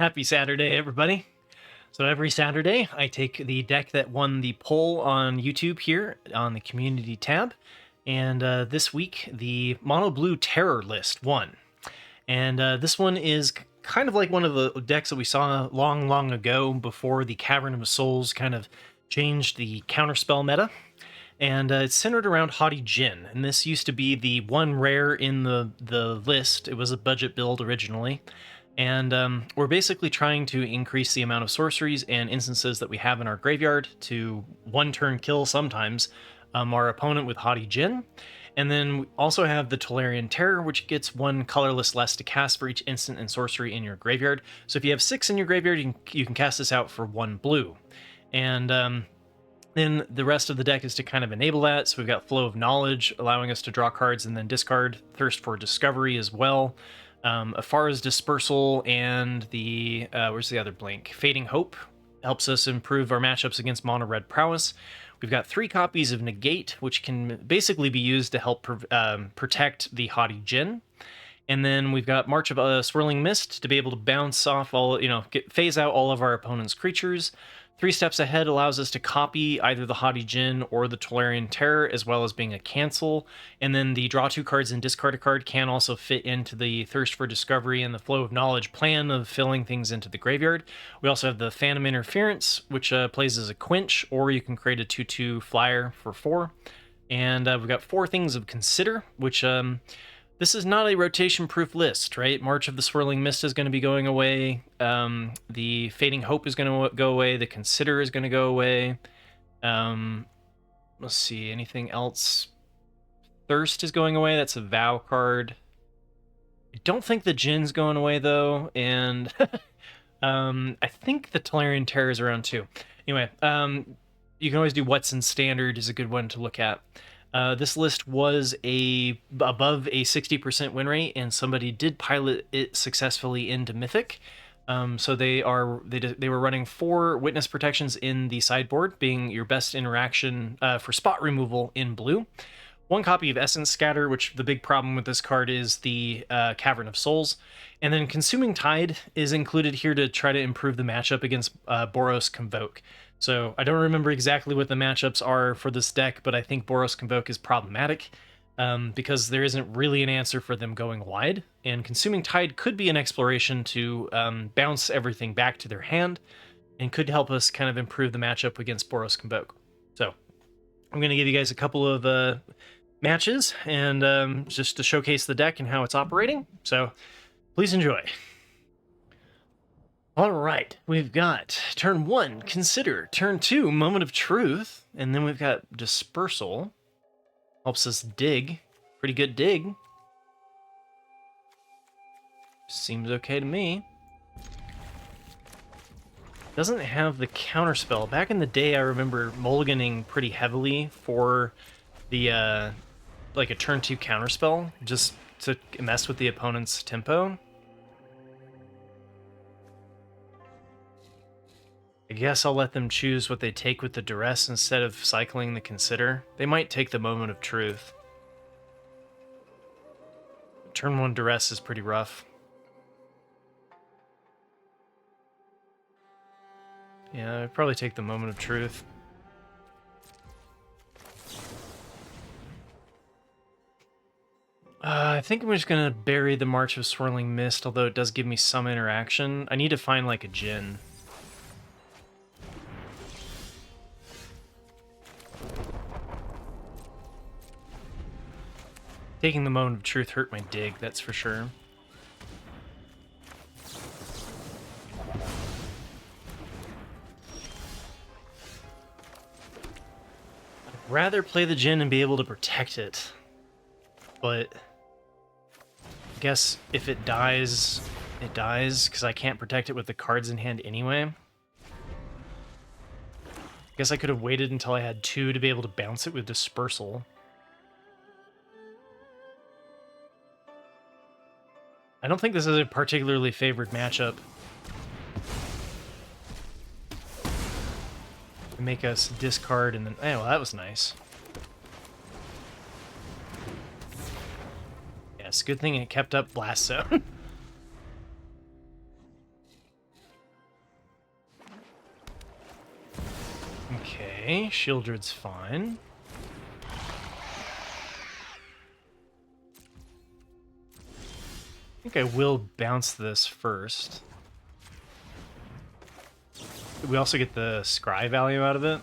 Happy Saturday, everybody. So every Saturday, I take the deck that won the poll on YouTube here on the community tab. And this week, the Mono Blue Terror list won. And this one is kind of like one of the decks that we saw long ago before the Cavern of Souls kind of changed the counterspell meta. And it's centered around Haughty Djinn. And this used to be the one rare in the list. It was a budget build originally. And we're basically trying to increase the amount of sorceries and instances that we have in our graveyard to one-turn kill sometimes our opponent with Haughty Djinn. And then we also have the Tolarian Terror, which gets one colorless less to cast for each instant and sorcery in your graveyard. So if you have 6 in your graveyard, you can cast this out for 1 blue. And then the rest of the deck is to kind of enable that. So we've got Flow of Knowledge, allowing us to draw cards and then discard. Thirst for Discovery as well. Afara's Dispersal and the, where's the other blink? Fading Hope helps us improve our matchups against Mono Red Prowess. We've got 3 copies of Negate, which can basically be used to help protect the Haughty Djinn. And then we've got March of Swirling Mist to be able to bounce off all, phase out all of our opponent's creatures. 3 Steps Ahead allows us to copy either the Haughty Djinn or the Tolarian Terror, as well as being a cancel. And then the draw 2 cards and discard a card can also fit into the Thirst for Discovery and the Flow of Knowledge plan of filling things into the graveyard. We also have the Phantom Interference, which plays as a quench, or you can create a 2/2 flyer for 4. And we've got 4 things of Consider, which this is not a rotation-proof list, right? March of the Swirling Mist is going to be going away. The Fading Hope is going to go away. The Consider is going to go away. Let's see, anything else? Thirst is going away. That's a Vow card. I don't think the Djinn's going away, though. And I think the Tolarian Terror is around, too. Anyway, you can always do What's in Standard is a good one to look at. This list was above a 60% win rate, and somebody did pilot it successfully into Mythic. So they were running 4 Witness Protections in the sideboard, being your best interaction for spot removal in blue. 1 copy of Essence Scatter, which the big problem with this card is the Cavern of Souls. And then Consuming Tide is included here to try to improve the matchup against Boros Convoke. So I don't remember exactly what the matchups are for this deck, but I think Boros Convoke is problematic because there isn't really an answer for them going wide. And Consuming Tide could be an exploration to bounce everything back to their hand and could help us kind of improve the matchup against Boros Convoke. So I'm going to give you guys a couple of matches and just to showcase the deck and how it's operating. So please enjoy. All right, we've got turn 1, Consider. Turn 2, Moment of Truth. And then we've got Dispersal. Helps us dig. Pretty good dig. Seems okay to me. Doesn't have the counterspell. Back in the day, I remember mulliganing pretty heavily for the, like a turn 2 counterspell, just to mess with the opponent's tempo. I guess I'll let them choose what they take with the Duress instead of cycling the Consider. They might take the Moment of Truth. Turn 1 Duress is pretty rough. Yeah, I'd probably take the Moment of Truth. I think I'm just going to bury the March of Swirling Mist, although it does give me some interaction. I need to find like a Djinn. Taking the Moment of Truth hurt my dig, that's for sure. I'd rather play the Djinn and be able to protect it. But I guess if it dies, it dies, because I can't protect it with the cards in hand anyway. I guess I could have waited until I had 2 to be able to bounce it with Dispersal. I don't think this is a particularly favored matchup. Make us discard and then... Oh, well, that was nice. Yes, good thing it kept up Blast Zone. Okay, Shieldred's fine. I think I will bounce this first. We also get the scry value out of it.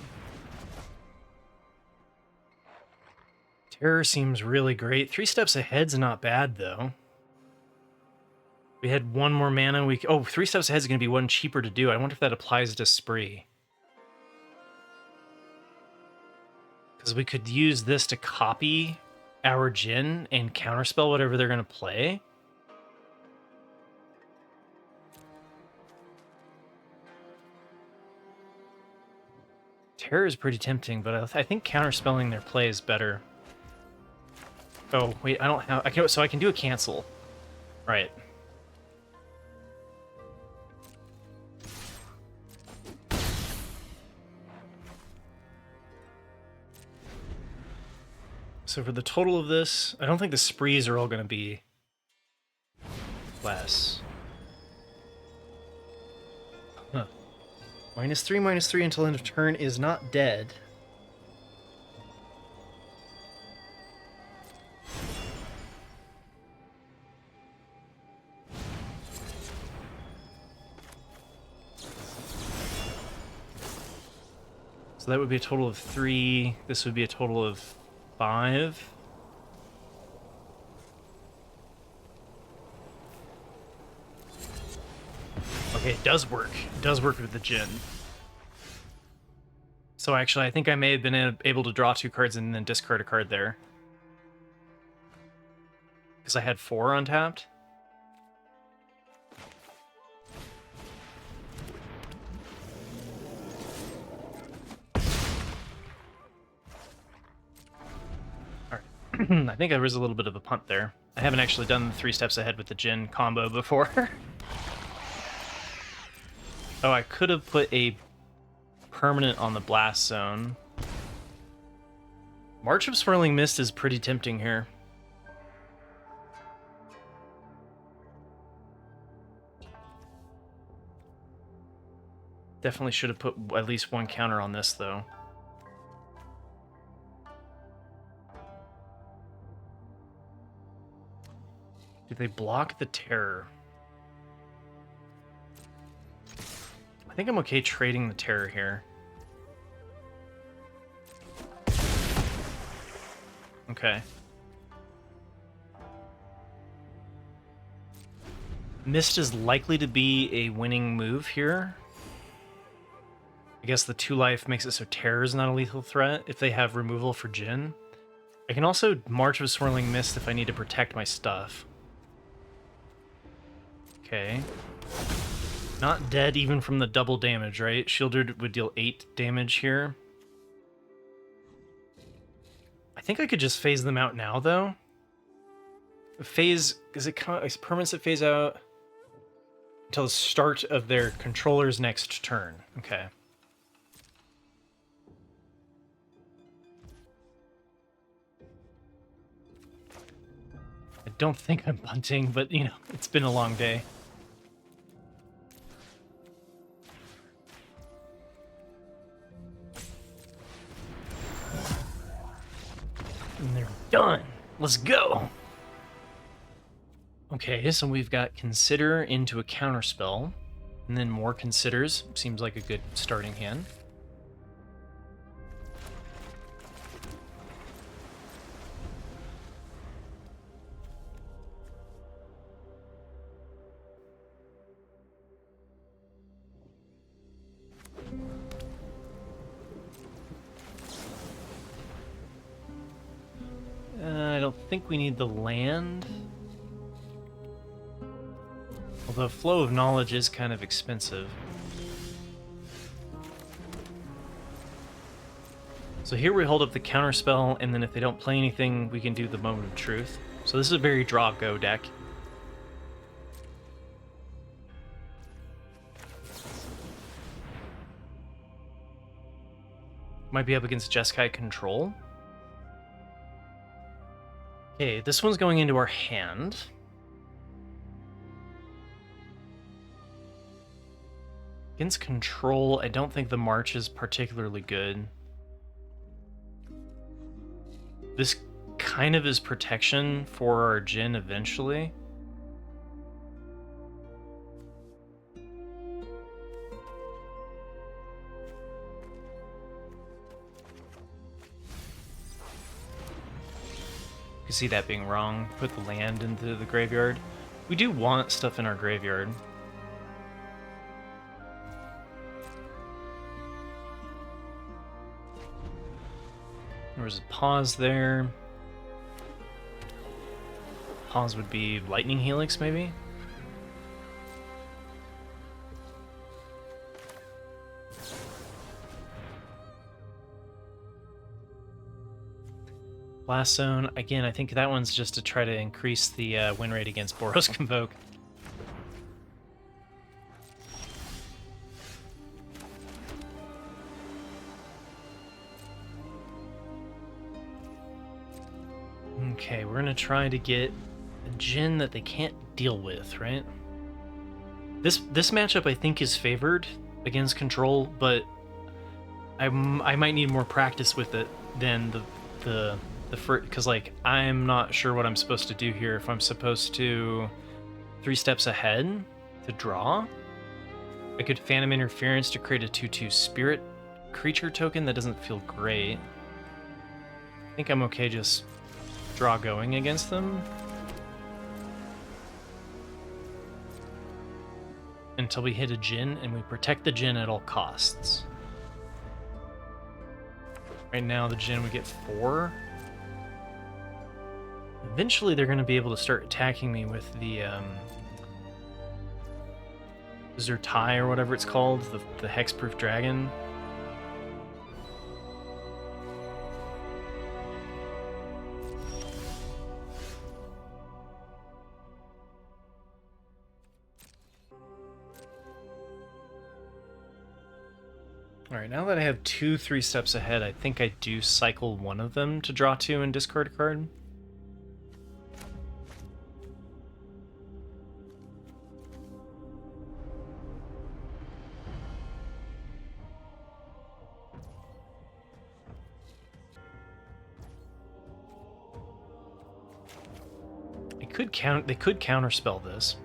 Terror seems really great. 3 steps ahead's not bad, though. We had 1 more mana. 3 steps ahead is going to be 1 cheaper to do. I wonder if that applies to Spree. Because we could use this to copy our Jhin and counterspell whatever they're going to play. Terror is pretty tempting, but I think counterspelling their play is better. Oh, wait, I don't have... so I can do a cancel. Right. So for the total of this, I don't think the sprees are all going to be less. Huh. -3/-3 until end of turn is not dead. So that would be a total of 3. This would be a total of 5. Okay, it does work. It does work with the Jhin. So actually, I think I may have been able to draw 2 cards and then discard a card there. Because I had 4 untapped. I think there was a little bit of a punt there. I haven't actually done the 3 steps ahead with the Jhin combo before. Oh, I could have put a permanent on the blast zone. March of Swirling Mist is pretty tempting here. Definitely should have put at least 1 counter on this, though. Do they block the terror? I think I'm okay trading the terror here. Okay. Mist is likely to be a winning move here. I guess the 2 life makes it so terror is not a lethal threat if they have removal for Jhin. I can also March of Swirling Mist if I need to protect my stuff. Okay. Not dead even from the double damage, right? Shieldred would deal 8 damage here. I think I could just phase them out now, though. Phase... Is permanents that phase out until the start of their controller's next turn? Okay. I don't think I'm punting, but, you know, it's been a long day. And they're done. Let's go. Okay, so we've got Consider into a counterspell, and then more Considers. Seems like a good starting hand. I don't think we need the land. Although Flow of Knowledge is kind of expensive. So here we hold up the counterspell, and then if they don't play anything, we can do the Moment of Truth. So this is a very draw-go deck. Might be up against Jeskai Control. Okay, this one's going into our hand. Against control, I don't think the March is particularly good. This kind of is protection for our Jin eventually. You see that being wrong. Put the land into the graveyard. We do want stuff in our graveyard. There was a pause there. Pause would be Lightning Helix, maybe? Blast Zone, again, I think that one's just to try to increase the win rate against Boros Convoke. Okay, we're gonna try to get a Jin that they can't deal with, right? This matchup I think is favored against control, but I might need more practice with it than the first, because like I'm not sure what I'm supposed to do here. If I'm supposed to 3 steps ahead to draw, I could Phantom Interference to create a 2/2 spirit creature token. That doesn't feel great. I think I'm okay just draw going against them until we hit a Jin, and we protect the Jin at all costs. Right now the Jin would get 4. Eventually they're going to be able to start attacking me with the Zertai or whatever it's called, the hexproof dragon. Alright, now that I have 2 3 steps ahead, I think I do cycle one of them to draw 2 and discard a card. They could counterspell this.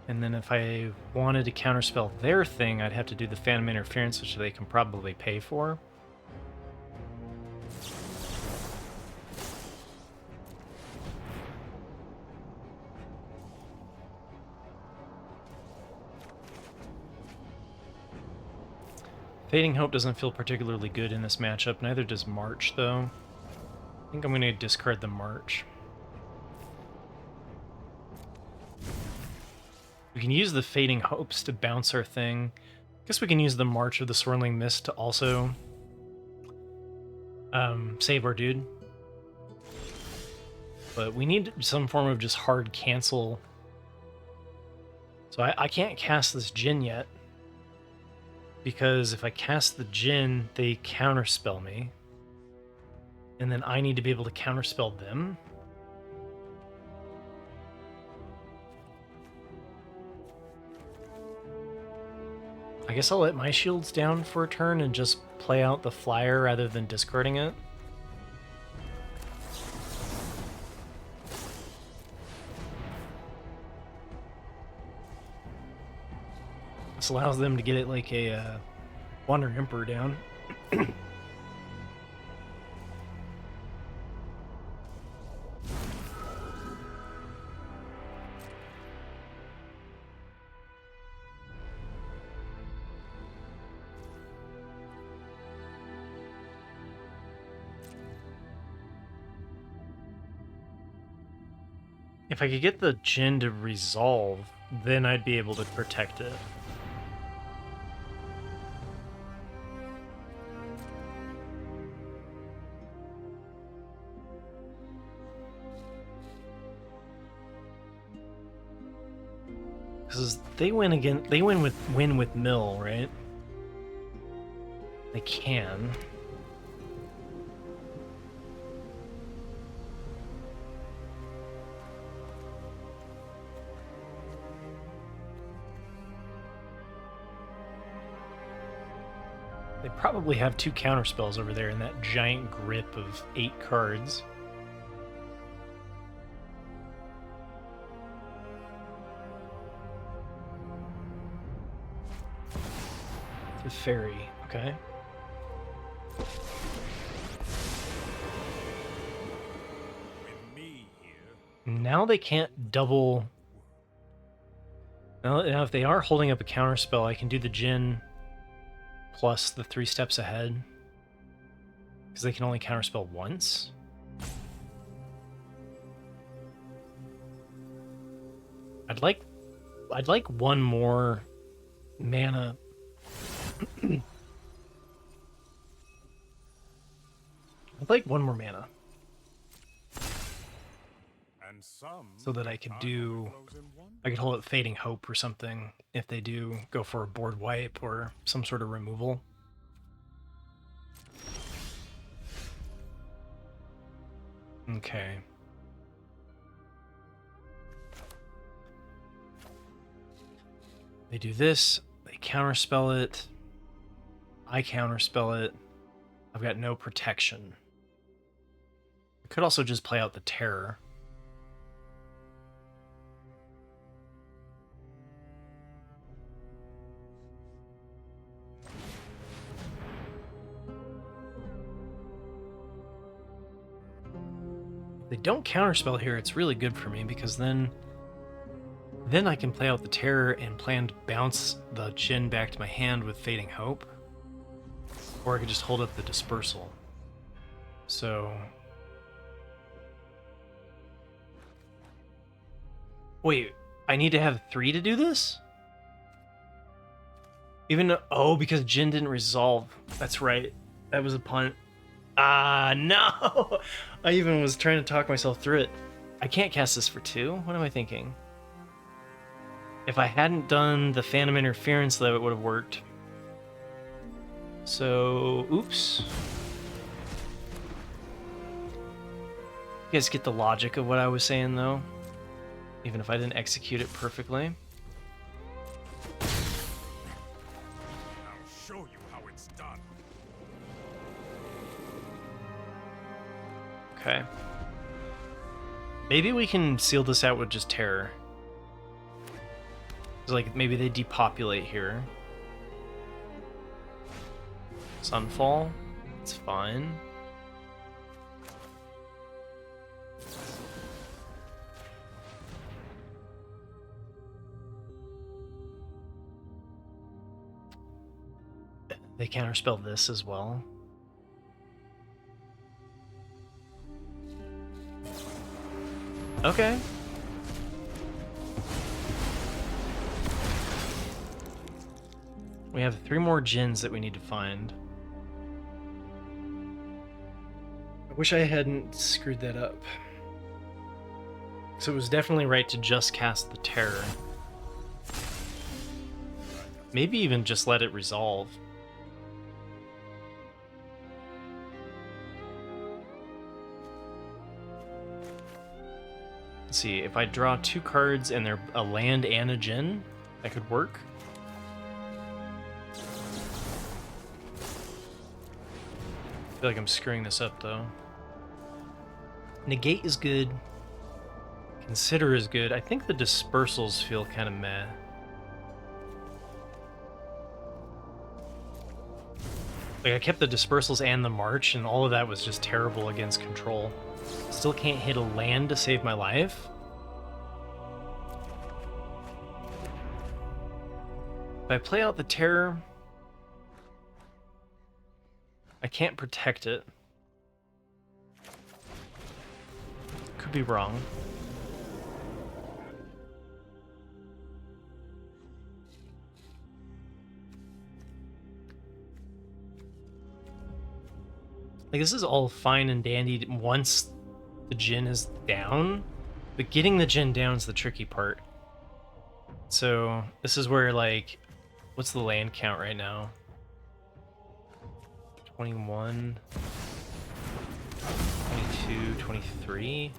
And then if I wanted to counterspell their thing, I'd have to do the Phantom Interference, which they can probably pay for. Fading Hope doesn't feel particularly good in this matchup. Neither does March, though. I think I'm going to discard the March. We can use the Fading Hopes to bounce our thing. I guess we can use the March of the Swirling Mist to also save our dude. But we need some form of just hard cancel. So I can't cast this Jin yet, because if I cast the Jin, they counterspell me. And then I need to be able to counterspell them. I guess I'll let my shields down for a turn and just play out the flyer rather than discarding it. This allows them to get it like a Wander Emperor down. If I could get the Jin to resolve, then I'd be able to protect it. Because they win again. They win with Mill, right? They can. They probably have 2 counterspells over there in that giant grip of 8 cards. The fairy, okay. Now they can't double. Now if they are holding up a counterspell, I can do the Djinn plus the 3 steps ahead. Because they can only counterspell once. I'd like 1 more mana. I'd like 1 more mana. So that I could hold up Fading Hope or something if they do go for a board wipe or some sort of removal. Okay. They do this, they counterspell it, I counterspell it, I've got no protection. I could also just play out the Terror. If they don't counterspell here, it's really good for me because then I can play out the Terror and plan to bounce the Djinn back to my hand with Fading Hope. Or I could just hold up the Dispersal. So... Wait, I need to have 3 to do this? Even though... Oh, because Djinn didn't resolve. That's right. That was a punt. Ah, no! I even was trying to talk myself through it. I can't cast this for 2? What am I thinking? If I hadn't done the Phantom Interference, though, it would have worked. So, oops. You guys get the logic of what I was saying, though? Even if I didn't execute it perfectly. I'll show you how it's done. Okay. Maybe we can seal this out with just Terror. Like, maybe they depopulate here. Sunfall. It's fine. They counterspell this as well. Okay. We have 3 more Djinns that we need to find. I wish I hadn't screwed that up. So it was definitely right to just cast the Terror. Maybe even just let it resolve. Let's see, if I draw 2 cards and they're a land and a Djinn, that could work. I feel like I'm screwing this up, though. Negate is good. Consider is good. I think the Dispersals feel kind of meh. Like, I kept the Dispersals and the March, and all of that was just terrible against control. Still can't hit a land to save my life. If I play out the Terror, I can't protect it. Could be wrong. Like, this is all fine and dandy once the Djinn is down, but getting the Djinn down is the tricky part. So this is where, like, what's the land count right now? 21, 22, 23.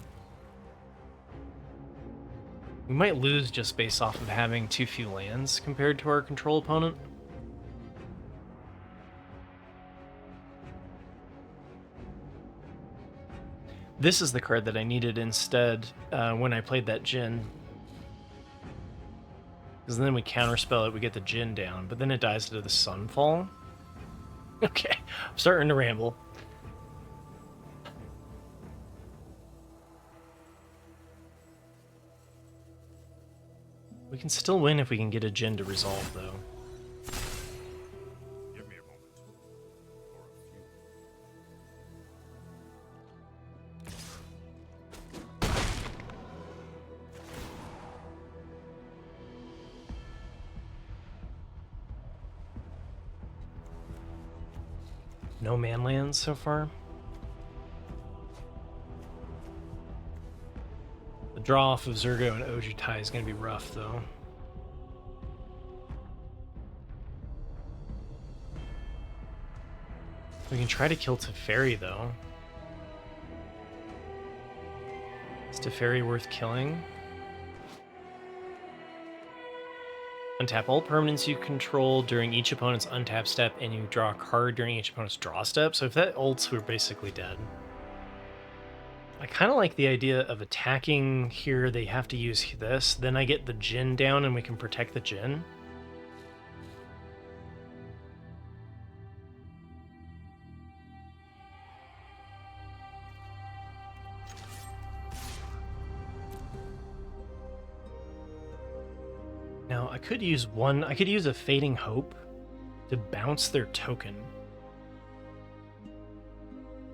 We might lose just based off of having too few lands compared to our control opponent. This is the card that I needed instead when I played that Jin. Because then we counterspell it, we get the Jin down, but then it dies to the Sunfall. Okay, I'm starting to ramble. We can still win if we can get a Jin to resolve, though. Give me a moment. No manlands so far. The draw off of Zurgo and Ojutai is going to be rough, though. We can try to kill Teferi, though. Is Teferi worth killing? Untap all permanents you control during each opponent's untap step, and you draw a card during each opponent's draw step. So if that ults, we're basically dead. I kind of like the idea of attacking here. They have to use this. Then I get the Jin down, and we can protect the Jin. Now, I could use a Fading Hope to bounce their token.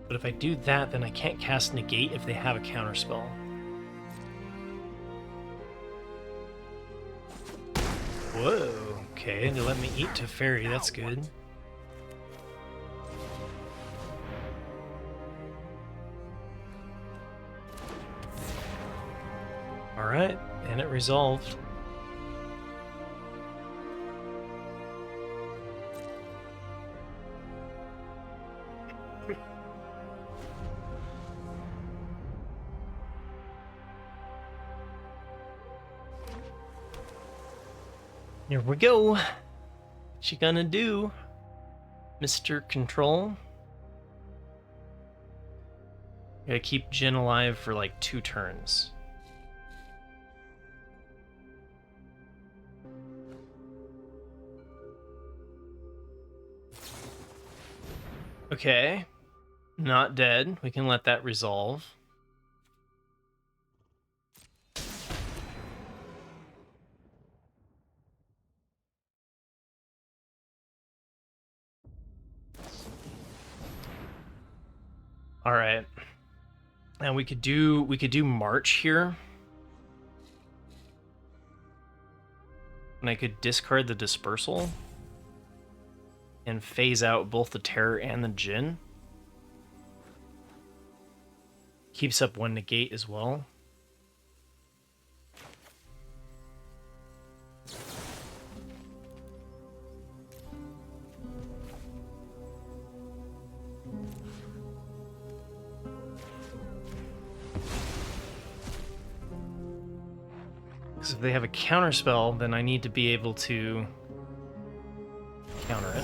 But if I do that, then I can't cast Negate if they have a counterspell. Whoa, okay, they let me eat Teferi, that's good. Alright, and it resolved. Here we go. What you gonna do, Mr. Control? Gotta keep Jin alive for like 2 turns. Okay. Not dead. We can let that resolve. All right. And we could do March here. And I could discard the Dispersal and phase out both the Terror and the Jin. Keeps up 1 negate as well. Because if they have a counterspell, then I need to be able to counter it.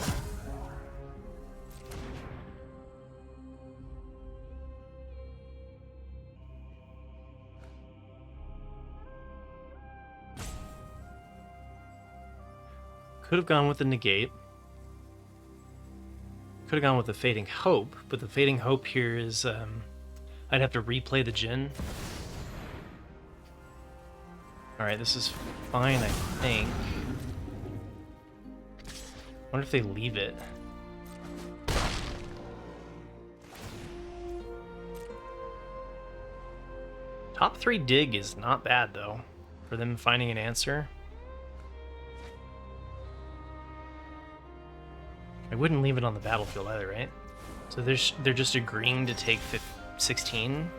Could have gone with the negate. Could have gone with the Fading Hope, but the Fading Hope here is I'd have to replay the Jin. Alright, this is fine, I think. Wonder if they leave it. Top 3 dig is not bad, though, for them finding an answer. I wouldn't leave it on the battlefield either, right? So they're just agreeing to take 16.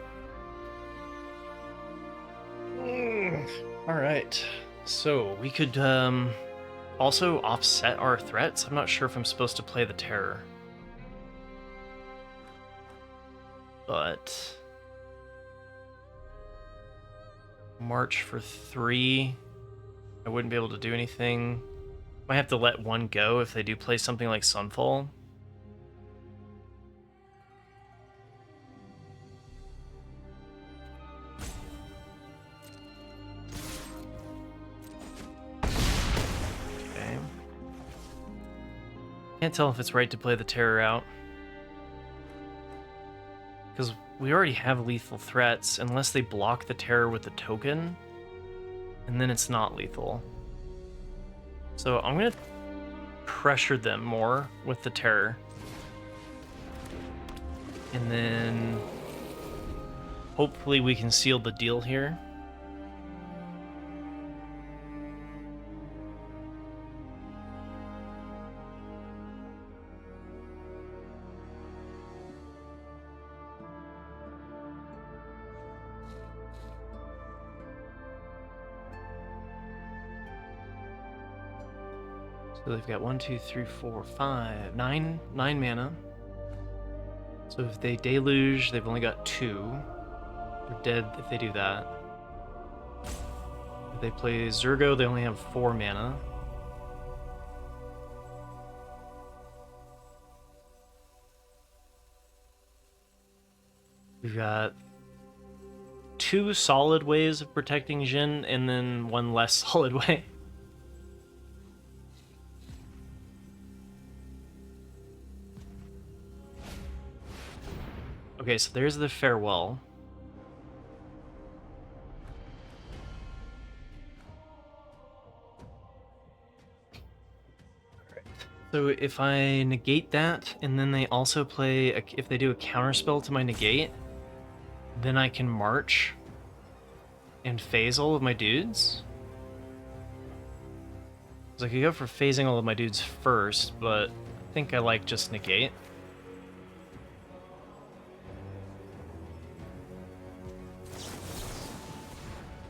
All right, so we could also offset our threats. I'm not sure if I'm supposed to play the Terror, but March for 3. I wouldn't be able to do anything. Might have to let 1 go if they do play something like Sunfall. Can't tell if it's right to play the terror out. Because we already have lethal threats, unless they block the terror with the token, and then it's not lethal. So I'm going to pressure them more with the terror. And then hopefully we can seal the deal here. So they've got 1, 2, 3, 4, 5, 9 mana. So if they deluge, they've only got 2. They're dead if they do that. If they play Zurgo, they only have 4 mana. We've got 2 solid ways of protecting Jhin, and then 1 less solid way. Okay, so there's the farewell. So if I negate that, and then they also play, if they do a counterspell to my negate, then I can march and phase all of my dudes. So I could go for phasing all of my dudes first, but I think I like just negate.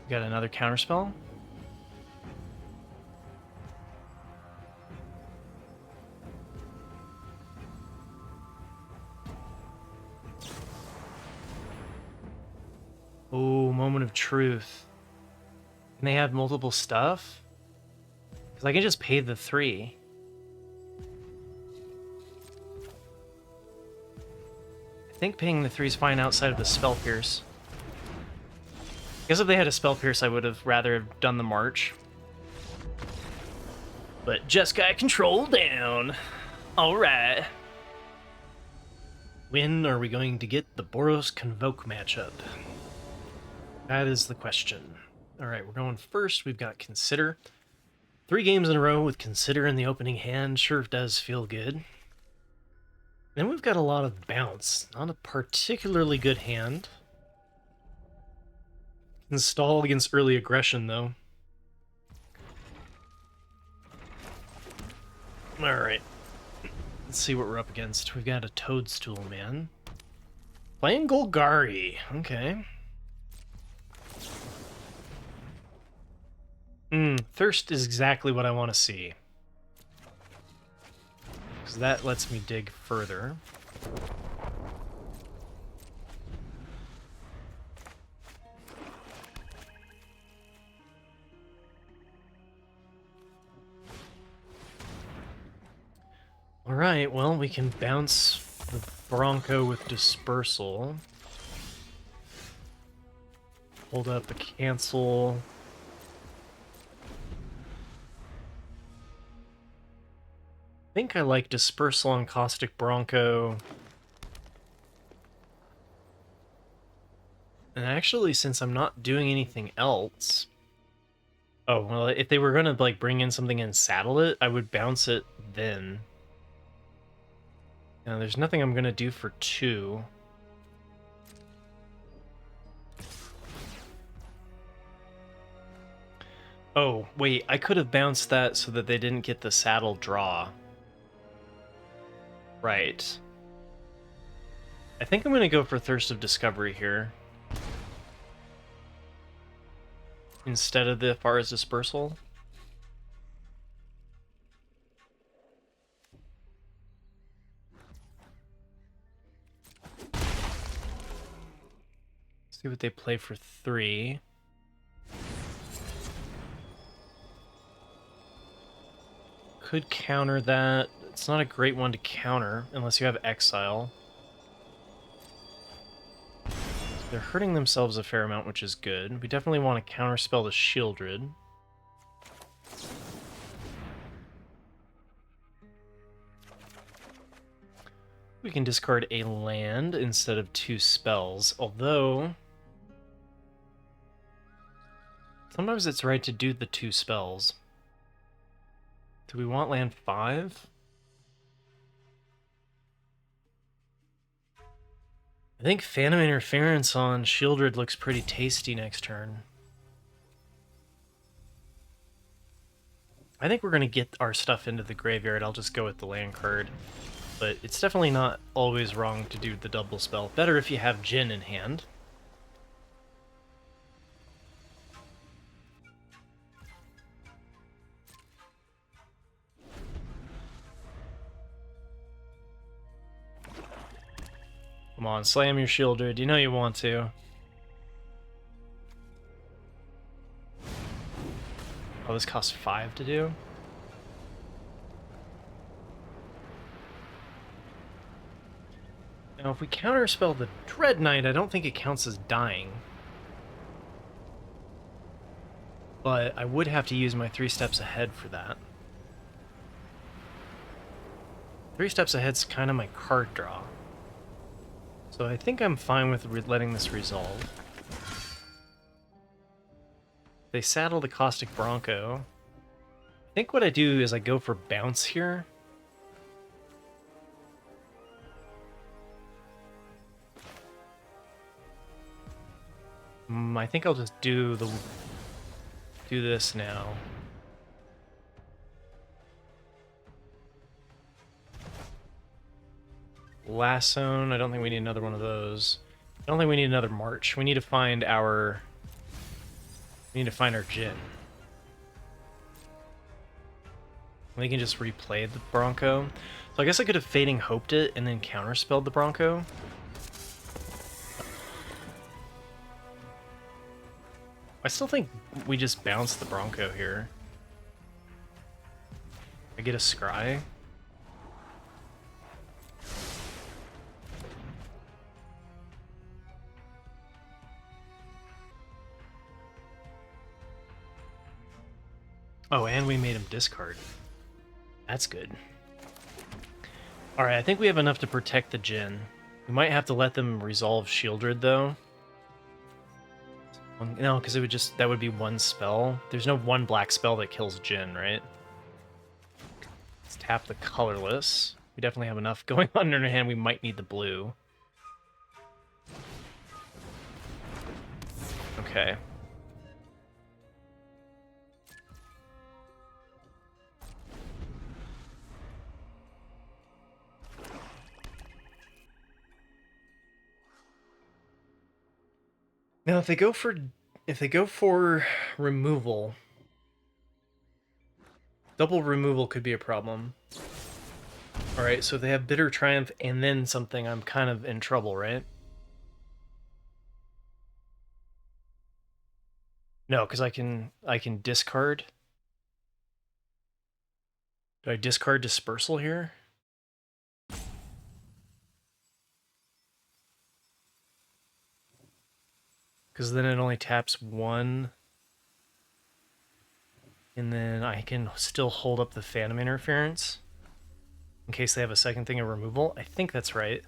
Got another counterspell. Oh, moment of truth. Can they have multiple stuff? Because I can just pay the 3. I think paying the 3 is fine outside of the Spell Pierce. I guess if they had a Spell Pierce, I would have rather have done the March. But just got control down. Alright. When are we going to get the Boros Convoke matchup? That is the question. Alright, we're going first. We've got Consider. 3 games in a row with Consider in the opening hand sure does feel good. Then we've got a lot of Bounce. Not a particularly good hand. Install against early aggression, though. Alright. Let's see what we're up against. We've got a Toadstool Man. Playing Golgari. Okay. Thirst is exactly what I want to see. Because that lets me dig further. Alright, well, we can bounce the Bronco with Dispersal. Hold up a cancel. I think I like Dispersal on Caustic Bronco. And actually, since I'm not doing anything else... Oh, well, if they were gonna, like, bring in something and saddle it, I would bounce it then. Now, there's nothing I'm gonna do for 2. Oh, wait, I could have bounced that so that they didn't get the saddle draw. Right. I think I'm gonna go for Thirst of Discovery here. Instead of the Far's Dispersal. See what they play for 3. Could counter that. It's not a great one to counter unless you have Exile. They're hurting themselves a fair amount, which is good. We definitely want to counterspell the Shieldred. we can discard a land instead of 2 spells, although sometimes it's right to do the 2 spells. Do we want land 5? I think Phantom Interference on Shieldred looks pretty tasty next turn. I think we're going to get our stuff into the graveyard. I'll just go with the land card. But it's definitely not always wrong to do the double spell. Better if you have Jin in hand. Come on, slam your Shieldred. You know you want to. Oh, this costs 5 to do? Now, if we counterspell the Dread Knight, I don't think it counts as dying. But I would have to use my 3 steps ahead for that. 3 steps ahead's kind of my card draw. So I think I'm fine with letting this resolve. They saddle the Caustic Bronco. I think what I do is I go for bounce here. I think I'll just do this now. Lasso, I don't think we need another one of those. I don't think we need another march. We need to find our Jin. We can just replay the Bronco. So I guess I could have Fading Hoped it and then counterspelled the Bronco. I still think we just bounce the Bronco here. I get a Scry. Oh, and we made him discard. That's good. Alright, I think we have enough to protect the Jin. We might have to let them resolve Shieldred, though. No, because that would be 1 spell. There's no 1 black spell that kills Jin, right? Let's tap the colorless. We definitely have enough going on in our hand. We might need the blue. Okay. Now, if they go for removal, double removal could be a problem. All right, so if they have Bitter Triumph and then something, I'm kind of in trouble, right? No, because I can discard. Do I discard Dispersal here? Because then it only taps 1. And then I can still hold up the Phantom Interference in case they have a second thing of removal. I think that's right.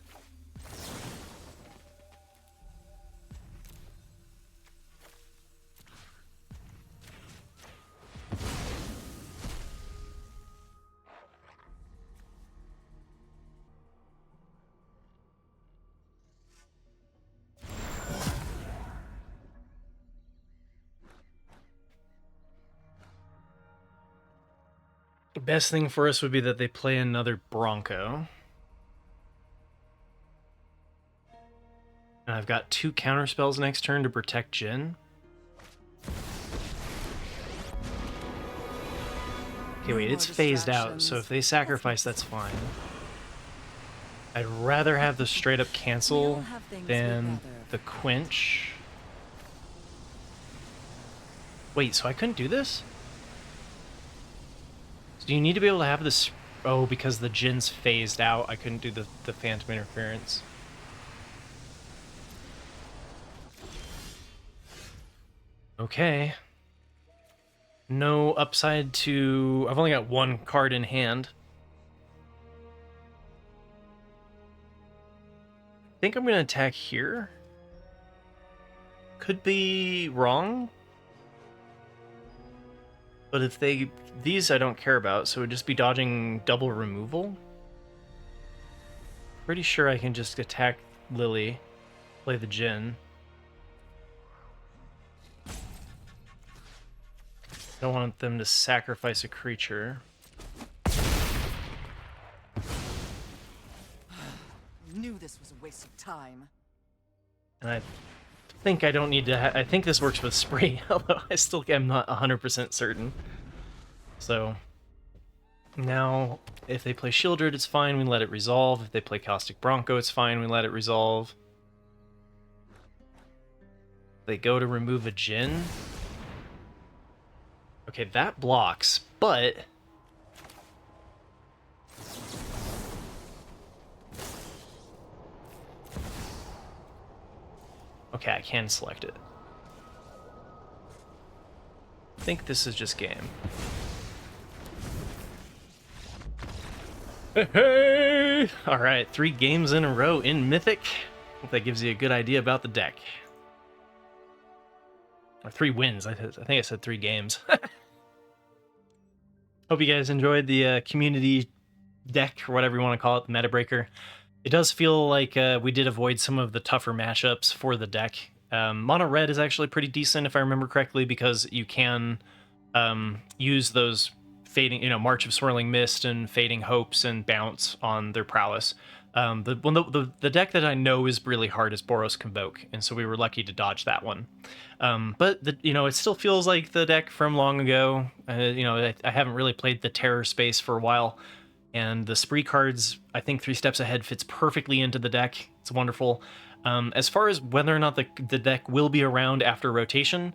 The best thing for us would be that they play another Bronco. And I've got 2 counterspells next turn to protect Jin. Okay, wait, it's phased out, so if they sacrifice, that's fine. I'd rather have the straight up cancel than the quench. Wait, so I couldn't do this? Do you need to be able to have this? Oh, because the Jin's phased out, I couldn't do the Phantom Interference. Okay. No upside to... I've only got 1 card in hand. think I'm going to attack here. Could be wrong. But if these I don't care about, so it would just be dodging double removal. Pretty sure I can just attack Lily, play the Jhin. Don't want them to sacrifice a creature. Knew this was a waste of time. And I think I don't need to I think this works with Spree, although I still am not 100% certain. So now if they play Shieldred, it's fine, we let it resolve. If they play Caustic Bronco, it's fine, we let it resolve. They go to remove a Jhin. Okay, that blocks, but okay, I can select it. I think this is just game. Hey! Alright, 3 games in a row in Mythic. Hope that gives you a good idea about the deck. Or 3 wins. I think I said 3 games. Hope you guys enjoyed the community deck, or whatever you want to call it, the Meta Breaker. It does feel like we did avoid some of the tougher matchups for the deck. Mono Red is actually pretty decent, if I remember correctly, because you can use those fading, March of Swirling Mist and Fading Hopes and Bounce on their prowess. The deck that I know is really hard is Boros Convoke, and so we were lucky to dodge that one. But it still feels like the deck from long ago. I haven't really played the Terror space for a while, and the Spree cards, I think 3 Steps Ahead fits perfectly into the deck. It's wonderful. As far as whether or not the deck will be around after rotation,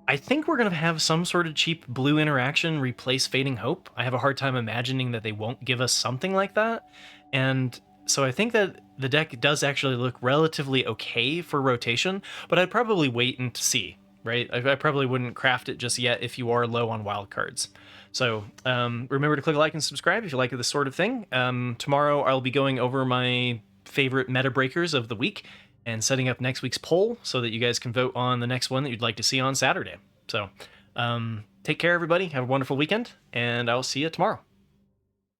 I think we're going to have some sort of cheap blue interaction replace Fading Hope. I have a hard time imagining that they won't give us something like that. And so I think that the deck does actually look relatively okay for rotation, but I'd probably wait and see, right? I probably wouldn't craft it just yet if you are low on wildcards. So remember to click like and subscribe if you like this sort of thing. Tomorrow I'll be going over my favorite meta breakers of the week and setting up next week's poll so that you guys can vote on the next one that you'd like to see on Saturday. So take care, everybody. Have a wonderful weekend, and I'll see you tomorrow.